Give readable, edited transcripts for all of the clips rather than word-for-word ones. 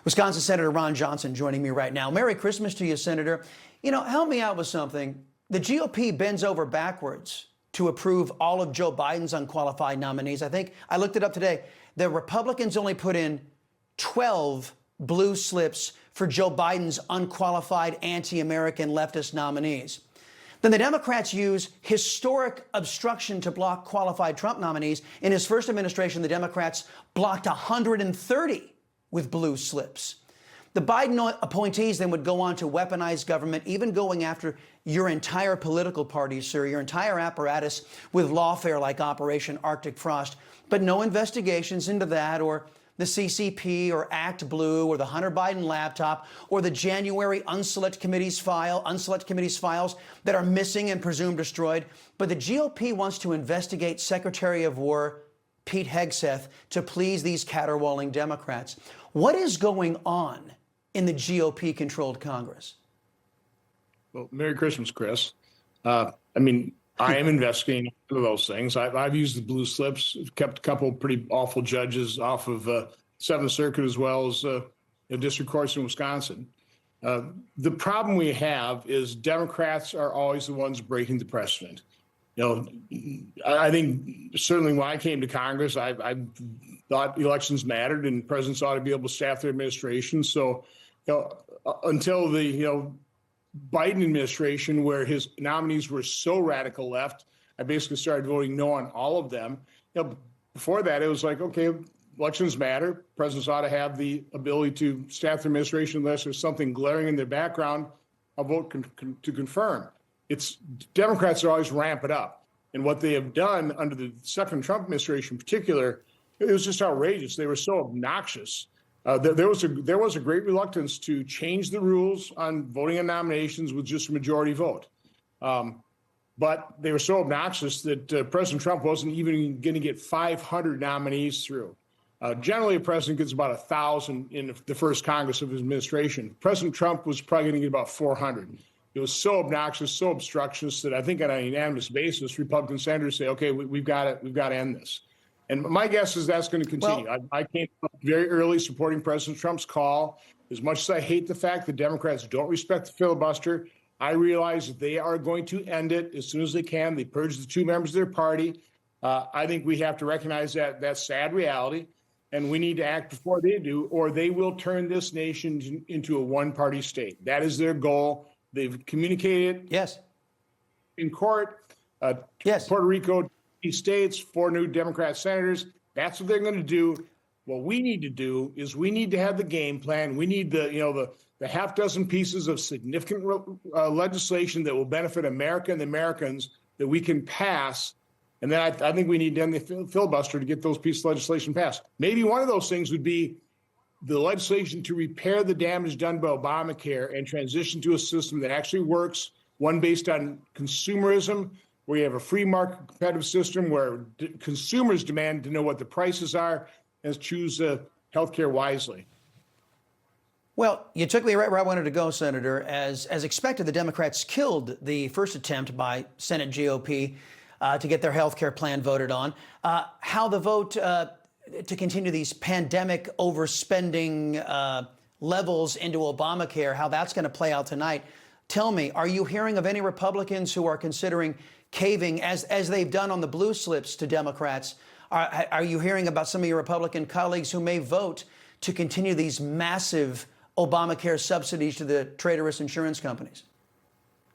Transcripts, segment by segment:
Wisconsin Senator Ron Johnson joining me right now. Merry Christmas to you, Senator. You know, help me out with something. The GOP bends over backwards to approve all of Joe Biden's unqualified nominees. I think I looked it up today. The Republicans only put in 12 blue slips for Joe Biden's unqualified anti-American leftist nominees. Then the Democrats use historic obstruction to block qualified Trump nominees. In his first administration, the Democrats blocked 130 with blue slips. The Biden appointees then would go on to weaponize government, even going after your entire political party, sir, your entire apparatus with lawfare like Operation Arctic Frost. But no investigations into that, or the CCP, or Act Blue, or the Hunter Biden laptop, or the January unselect committees files that are missing and presumed destroyed. But the GOP wants to investigate Secretary of War Pete Hegseth to please these caterwauling Democrats. What is going on in the GOP-controlled Congress? Well, Merry Christmas, Chris. I am investigating those things. I've used the blue slips, kept a couple pretty awful judges off of Seventh Circuit, as well as district courts in Wisconsin. The problem we have is Democrats are always the ones breaking the precedent. You know, I think certainly when I came to Congress, I thought elections mattered and presidents ought to be able to staff their administration. So, until the Biden administration, where his nominees were so radical left, I basically started voting no on all of them. Before that, it was like, okay, elections matter. Presidents ought to have the ability to staff their administration unless there's something glaring in their background. I'll vote to confirm. It's Democrats are always ramp it up. And what they have done under the second Trump administration in particular, it was just outrageous. They were so obnoxious. There was a great reluctance to change the rules on voting on nominations with just a majority vote. But they were so obnoxious that President Trump wasn't even going to get 500 nominees through. Generally, a president gets about 1,000 in the first Congress of his administration. President Trump was probably going to get about 400. It was so obnoxious, so obstructionist that I think on a unanimous basis, Republican senators say, okay, we've got to end this. And my guess is that's going to continue. Well, I came up very early supporting President Trump's call. As much as I hate the fact that Democrats don't respect the filibuster, I realize that they are going to end it as soon as they can. They purge the two members of their party. I think we have to recognize that sad reality, and we need to act before they do, or they will turn this nation into a one-party state. That is their goal. They've communicated in court. Puerto Rico states, 4 new Democrat senators. That's what they're going to do. What we need to do is we need to have the game plan. We need the half dozen pieces of significant legislation that will benefit America and the Americans that we can pass. And then I think we need to end the filibuster to get those pieces of legislation passed. Maybe one of those things would be the legislation to repair the damage done by Obamacare and transition to a system that actually works, one based on consumerism, where you have a free market competitive system where consumers demand to know what the prices are and choose healthcare wisely. Well, you took me right where I wanted to go, Senator. As expected, the Democrats killed the first attempt by Senate GOP to get their healthcare plan voted on. How the vote to continue these pandemic overspending levels into Obamacare, how that's going to play out tonight. Tell me, are you hearing of any Republicans who are considering caving, as they've done on the blue slips, to Democrats? Are you hearing about some of your Republican colleagues who may vote to continue these massive Obamacare subsidies to the traitorous insurance companies?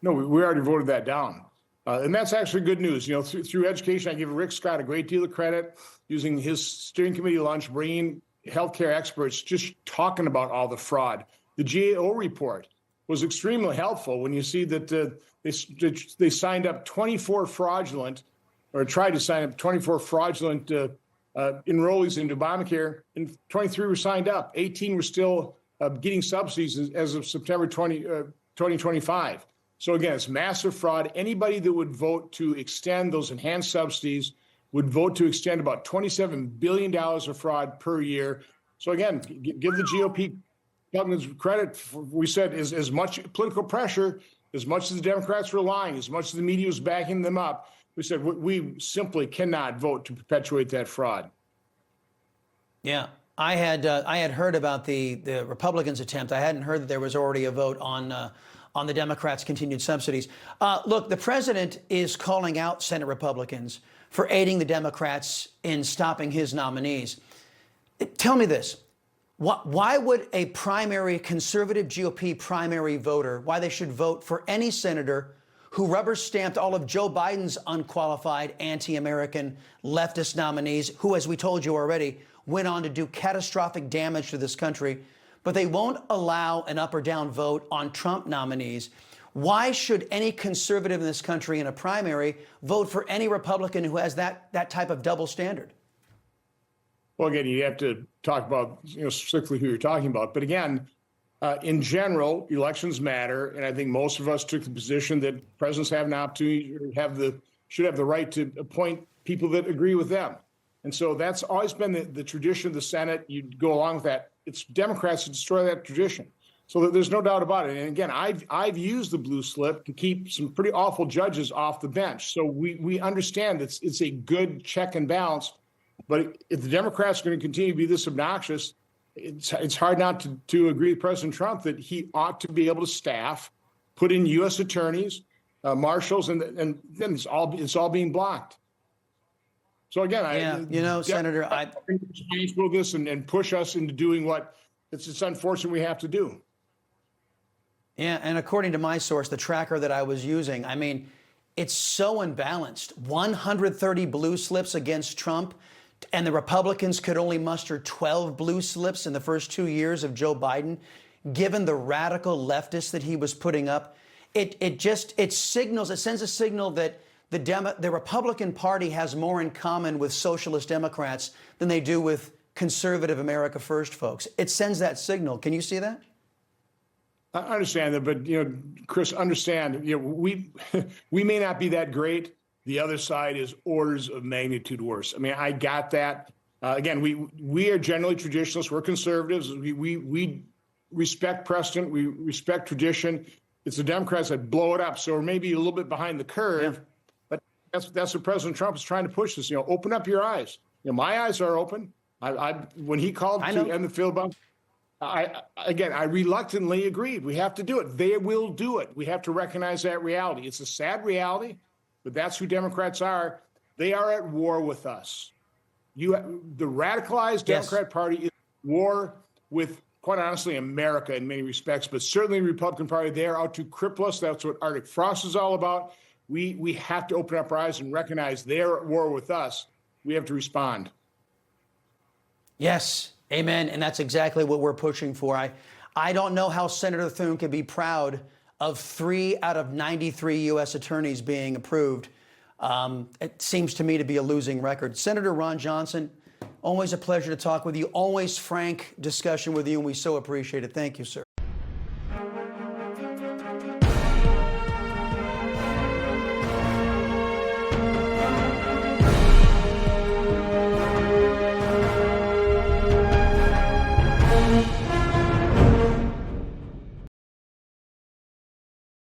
No, we already voted that down. And that's actually good news. Through education, I give Rick Scott a great deal of credit, using his steering committee lunch, bringing healthcare experts, just talking about all the fraud. The GAO report was extremely helpful when you see that they signed up 24 fraudulent, or tried to sign up 24 fraudulent enrollees into Obamacare, and 23 were signed up. 18 were still getting subsidies as of September 2025. So again, it's massive fraud. Anybody that would vote to extend those enhanced subsidies would vote to extend about $27 billion of fraud per year. So again, give the GOP Republicans credit. We said as much political pressure, as much as the Democrats were lying, as much as the media was backing them up, we said we simply cannot vote to perpetuate that fraud. Yeah. I had heard about the Republicans' attempt. I hadn't heard that there was already a vote on the Democrats' continued subsidies. Look, the president is calling out Senate Republicans for aiding the Democrats in stopping his nominees. Tell me this. Why would a primary conservative GOP primary voter, why they should vote for any senator who rubber stamped all of Joe Biden's unqualified anti-American leftist nominees, who, as we told you already, went on to do catastrophic damage to this country, but they won't allow an up or down vote on Trump nominees? Why should any conservative in this country in a primary vote for any Republican who has that type of double standard? Well, again, you have to talk about, strictly who you're talking about. But again, in general, elections matter. And I think most of us took the position that presidents have an opportunity or should have the right to appoint people that agree with them. And so that's always been the tradition of the Senate. You go along with that. It's Democrats to destroy that tradition. So there's no doubt about it. And again, I've used the blue slip to keep some pretty awful judges off the bench. So we understand it's a good check and balance. But if the Democrats are going to continue to be this obnoxious, it's hard not to agree with President Trump that he ought to be able to staff, put in U.S. attorneys, marshals, and then it's all being blocked. So again, Senator, I responsible this and push us into doing what it's unfortunate we have to do. Yeah, and according to my source, the tracker that I was using, I mean, it's so unbalanced. 130 blue slips against Trump, and the Republicans could only muster 12 blue slips in the first 2 years of Joe Biden. Given the radical leftists that he was putting up, it sends a signal that the Republican Party has more in common with socialist Democrats than they do with conservative America First folks. It sends that signal. Can you see that? I understand that, but Chris, understand, we may not be that great. The other side is orders of magnitude worse. I mean, I got that. Again, we are generally traditionalists. We're conservatives. We respect precedent. We respect tradition. It's the Democrats that blow it up. So we're maybe a little bit behind the curve. Yeah. But that's what President Trump is trying to push us. Open up your eyes. My eyes are open. When he called to end the filibuster, I reluctantly agreed. We have to do it. They will do it. We have to recognize that reality. It's a sad reality, but that's who Democrats are. They are at war with us. The radicalized Democrat Party is at war with, quite honestly, America in many respects, but certainly the Republican Party. They are out to cripple us. That's what Arctic Frost is all about. We have to open up our eyes and recognize they're at war with us. We have to respond. Yes. Amen. And that's exactly what we're pushing for. I don't know how Senator Thune can be proud of 3 out of 93 U.S. attorneys being approved. It seems to me to be a losing record. Senator Ron Johnson, always a pleasure to talk with you. Always frank discussion with you, and we so appreciate it. Thank you, sir.